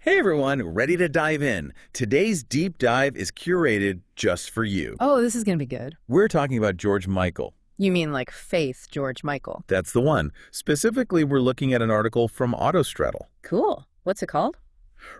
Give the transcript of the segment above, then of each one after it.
Hey everyone, ready to dive in. Today's deep dive is curated just for you. Oh, this is going to be good. We're talking about George Michael. You mean like Faith George Michael? That's the one. Specifically, we're looking at an article from Autostraddle. Cool. What's it called?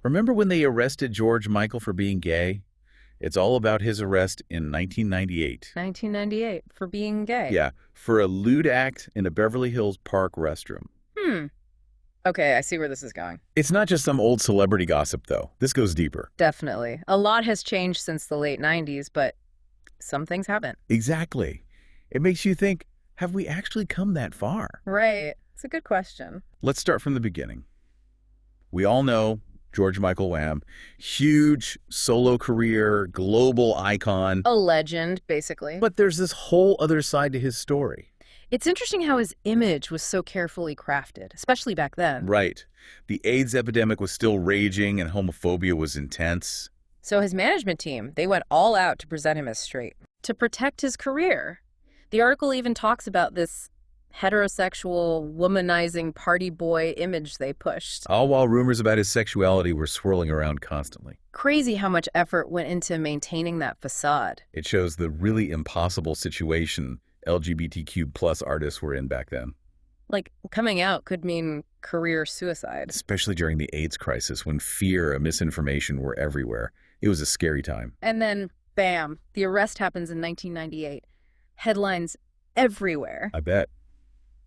Remember when they arrested George Michael for being gay? It's all about his arrest in 1998. 1998, for being gay. Yeah, for a lewd act in a Beverly Hills park restroom. Okay, I see where this is going. It's not just some old celebrity gossip, though. This goes deeper. Definitely. A lot has changed since the late 90s, but some things haven't. Exactly. It makes you think, have we actually come that far? Right. It's a good question. Let's start from the beginning. We all know George Michael Wham, huge solo career, global icon. A legend, basically. But there's this whole other side to his story. It's interesting how his image was so carefully crafted, especially back then. Right. The AIDS epidemic was still raging and homophobia was intense. So his management team, they went all out to present him as straight, to protect his career. The article even talks about this heterosexual, womanizing party boy image they pushed. All while rumors about his sexuality were swirling around constantly. Crazy how much effort went into maintaining that facade. It shows the really impossible situation LGBTQ plus artists were in back then. Like, coming out could mean career suicide. Especially during the AIDS crisis when fear and misinformation were everywhere. It was a scary time. And then, bam, the arrest happens in 1998. Headlines everywhere. I bet.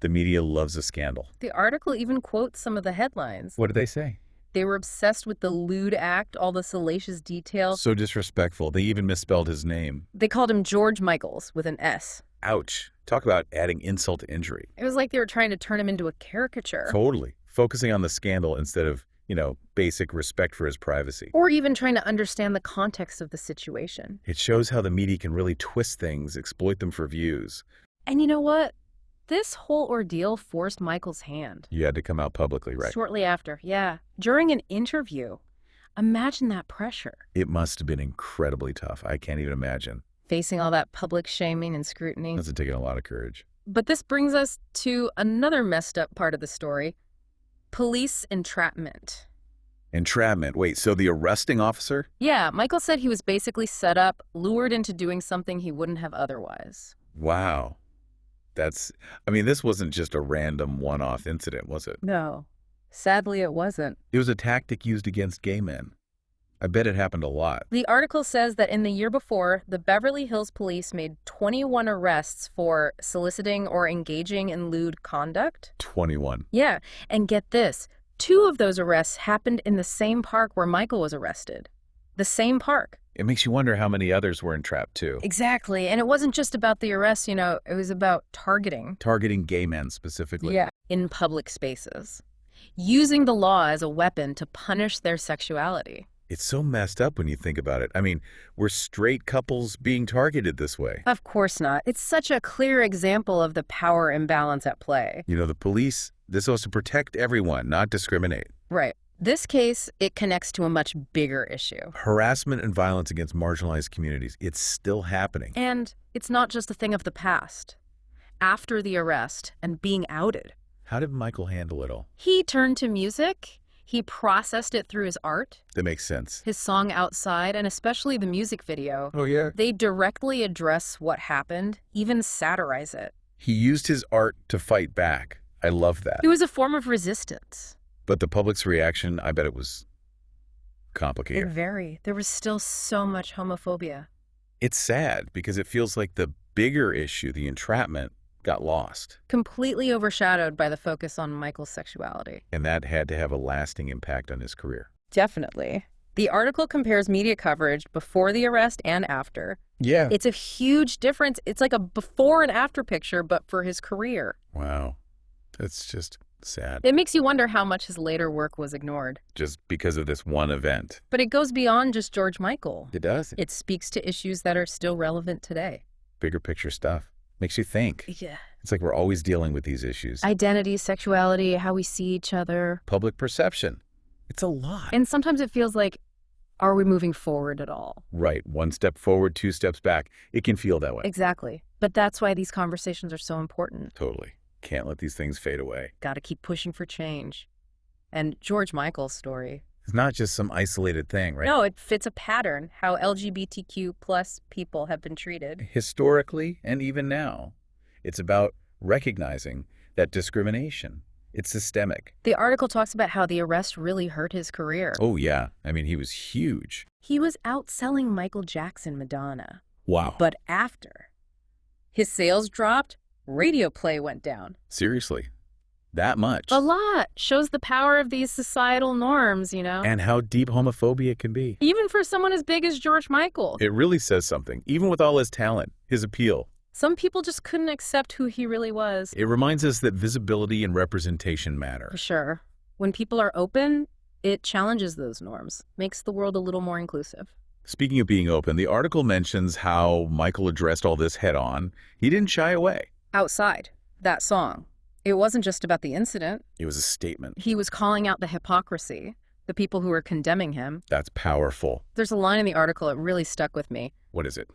The media loves a scandal. The article even quotes some of the headlines. What did they say? They were obsessed with the lewd act, all the salacious details. So disrespectful. They even misspelled his name. They called him George Michaels with an S. Ouch. Talk about adding insult to injury. It was like they were trying to turn him into a caricature. Totally. Focusing on the scandal instead of, basic respect for his privacy. Or even trying to understand the context of the situation. It shows how the media can really twist things, exploit them for views. And you know what? This whole ordeal forced Michael's hand. You had to come out publicly, right? Shortly after, yeah. During an interview. Imagine that pressure. It must have been incredibly tough. I can't even imagine. Facing all that public shaming and scrutiny. That's taking a lot of courage. But this brings us to another messed up part of the story. Police entrapment. Entrapment. Wait, so the arresting officer? Yeah, Michael said he was basically set up, lured into doing something he wouldn't have otherwise. Wow. This wasn't just a random one-off incident, was it? No. Sadly, it wasn't. It was a tactic used against gay men. I bet it happened a lot. The article says that in the year before, the Beverly Hills police made 21 arrests for soliciting or engaging in lewd conduct. 21. Yeah, and get this, 2 of those arrests happened in the same park where Michael was arrested. The same park. It makes you wonder how many others were entrapped too. Exactly, and it wasn't just about the arrests, it was about targeting. Targeting gay men specifically. Yeah, in public spaces. Using the law as a weapon to punish their sexuality. It's so messed up when you think about it. Were straight couples being targeted this way? Of course not. It's such a clear example of the power imbalance at play. The police, they're supposed to protect everyone, not discriminate. Right. This case, it connects to a much bigger issue. Harassment and violence against marginalized communities, it's still happening. And it's not just a thing of the past. After the arrest and being outed. How did Michael handle it all? He turned to music. He processed it through his art. That makes sense. His song Outside, and especially the music video. Oh, yeah? They directly address what happened, even satirize it. He used his art to fight back. I love that. It was a form of resistance. But the public's reaction, I bet it was complicated. There was still so much homophobia. It's sad because it feels like the bigger issue, the entrapment, got lost. Completely overshadowed by the focus on Michael's sexuality. And that had to have a lasting impact on his career. Definitely. The article compares media coverage before the arrest and after. Yeah. It's a huge difference. It's like a before and after picture, but for his career. Wow. That's just sad. It makes you wonder how much his later work was ignored. Just because of this one event. But it goes beyond just George Michael. It does. It speaks to issues that are still relevant today. Bigger picture stuff. Makes you think. Yeah. It's like we're always dealing with these issues. Identity, sexuality, how we see each other. Public perception. It's a lot. And sometimes it feels like, are we moving forward at all? Right. 1 step forward, 2 steps back. It can feel that way. Exactly. But that's why these conversations are so important. Totally. Can't let these things fade away. Got to keep pushing for change. And George Michael's story, It's not just some isolated thing, right? No, it fits a pattern, how LGBTQ plus people have been treated. Historically and even now, it's about recognizing that discrimination. It's systemic. The article talks about how the arrest really hurt his career. Oh, yeah. I mean, he was huge. He was outselling Michael Jackson Madonna. Wow. But after his sales dropped, radio play went down. Seriously, that much. A lot. Shows the power of these societal norms, And how deep homophobia can be. Even for someone as big as George Michael. It really says something, even with all his talent, his appeal. Some people just couldn't accept who he really was. It reminds us that visibility and representation matter. For sure. When people are open, it challenges those norms, makes the world a little more inclusive. Speaking of being open, the article mentions how Michael addressed all this head on. He didn't shy away. Outside, that song. It wasn't just about the incident. It was a statement. He was calling out the hypocrisy, the people who were condemning him. That's powerful. There's a line in the article that really stuck with me. What is it?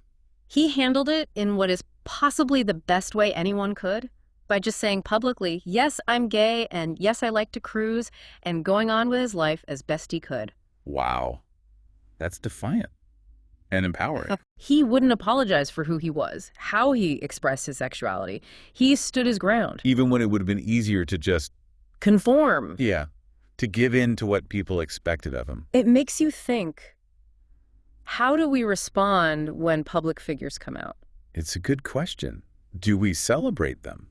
He handled it in what is possibly the best way anyone could, by just saying publicly, yes, I'm gay, and yes, I like to cruise, and going on with his life as best he could. Wow. That's defiant and empowering. He wouldn't apologize for who he was, how he expressed his sexuality. He stood his ground. Even when it would have been easier to just... Conform. Yeah, to give in to what people expected of him. It makes you think, how do we respond when public figures come out? It's a good question. Do we celebrate them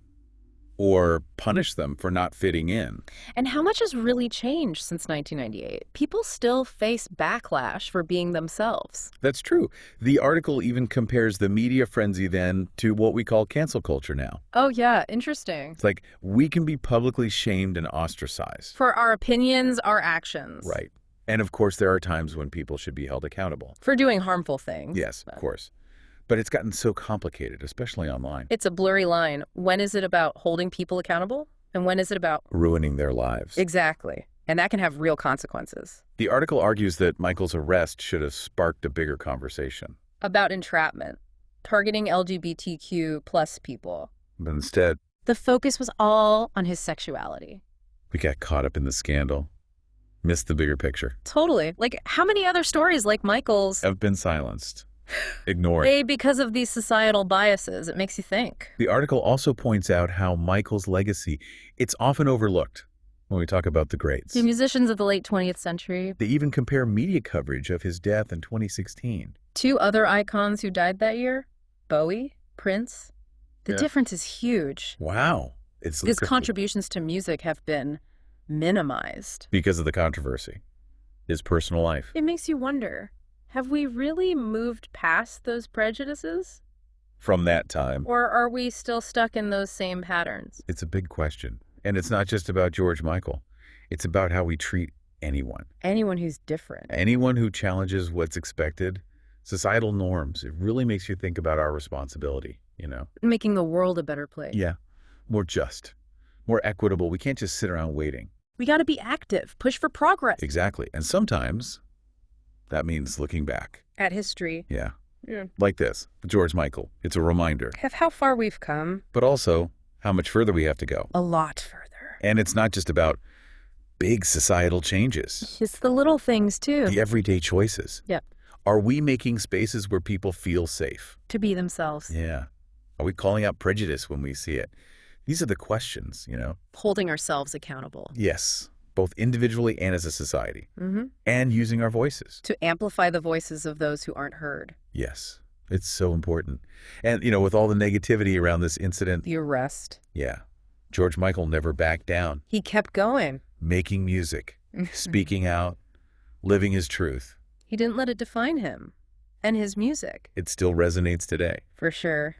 or punish them for not fitting in? And how much has really changed since 1998? People still face backlash for being themselves. That's true. The article even compares the media frenzy then to what we call cancel culture now. Oh yeah, interesting. It's like we can be publicly shamed and ostracized. For our opinions, our actions. Right. And of course, there are times when people should be held accountable. For doing harmful things. Yes, of course. But it's gotten so complicated, especially online. It's a blurry line. When is it about holding people accountable? And when is it about ruining their lives? Exactly. And that can have real consequences. The article argues that Michael's arrest should have sparked a bigger conversation. About entrapment, targeting LGBTQ plus people. But instead, the focus was all on his sexuality. We got caught up in the scandal. Missed the bigger picture. Totally. Like, how many other stories like Michael's have been silenced, ignored? Because of these societal biases. It makes you think. The article also points out how Michael's legacy, it's often overlooked when we talk about the greats. The musicians of the late 20th century. They even compare media coverage of his death in 2016. Two other icons who died that year, Bowie, Prince. The difference is huge. Wow. His contributions to music have been minimized. Because of the controversy. His personal life. It makes you wonder, have we really moved past those prejudices? From that time. Or are we still stuck in those same patterns? It's a big question. And it's not just about George Michael. It's about how we treat anyone. Anyone who's different. Anyone who challenges what's expected. Societal norms. It really makes you think about our responsibility, Making the world a better place. Yeah. More just. More equitable. We can't just sit around waiting. We got to be active, push for progress. Exactly. And sometimes that means looking back. At history. Yeah. Like this, George Michael. It's a reminder. Of how far we've come. But also how much further we have to go. A lot further. And it's not just about big societal changes. It's the little things, too. The everyday choices. Yep. Are we making spaces where people feel safe? To be themselves. Yeah. Are we calling out prejudice when we see it? These are the questions, Holding ourselves accountable. Yes, both individually and as a society. And using our voices. To amplify the voices of those who aren't heard. Yes, it's so important. And, with all the negativity around this incident. The arrest. Yeah. George Michael never backed down. He kept going. Making music, speaking out, living his truth. He didn't let it define him and his music. It still resonates today. For sure.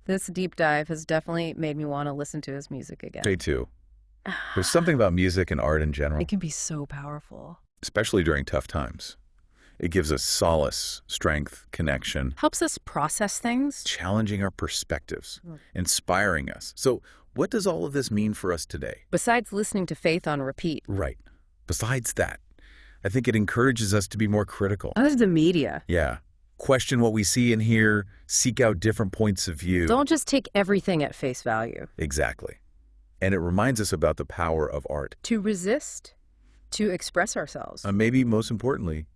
This deep dive has definitely made me want to listen to his music again. Me too. There's something about music and art in general. It can be so powerful. Especially during tough times. It gives us solace, strength, connection. Helps us process things. Challenging our perspectives. Inspiring us. So what does all of this mean for us today? Besides listening to Faith on repeat. Right. Besides that, I think it encourages us to be more critical. Other than media. Yeah. Question what we see and hear, seek out different points of view. Don't just take everything at face value. Exactly. And it reminds us about the power of art. To resist, To express ourselves. Maybe most importantly,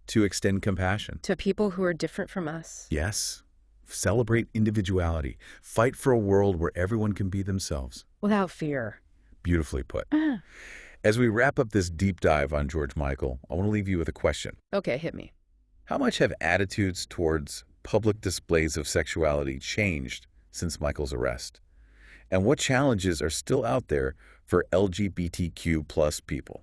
to extend compassion. To people who are different from us. Yes. Celebrate individuality. Fight for a world where everyone can be themselves. Without fear. Beautifully put. As we wrap up this deep dive on George Michael, I want to leave you with a question. Okay, hit me. How much have attitudes towards public displays of sexuality changed since Michael's arrest? And what challenges are still out there for LGBTQ plus people?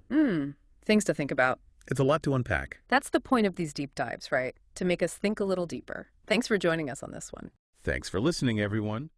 Things to think about. It's a lot to unpack. That's the point of these deep dives, right? To make us think a little deeper. Thanks for joining us on this one. Thanks for listening, everyone.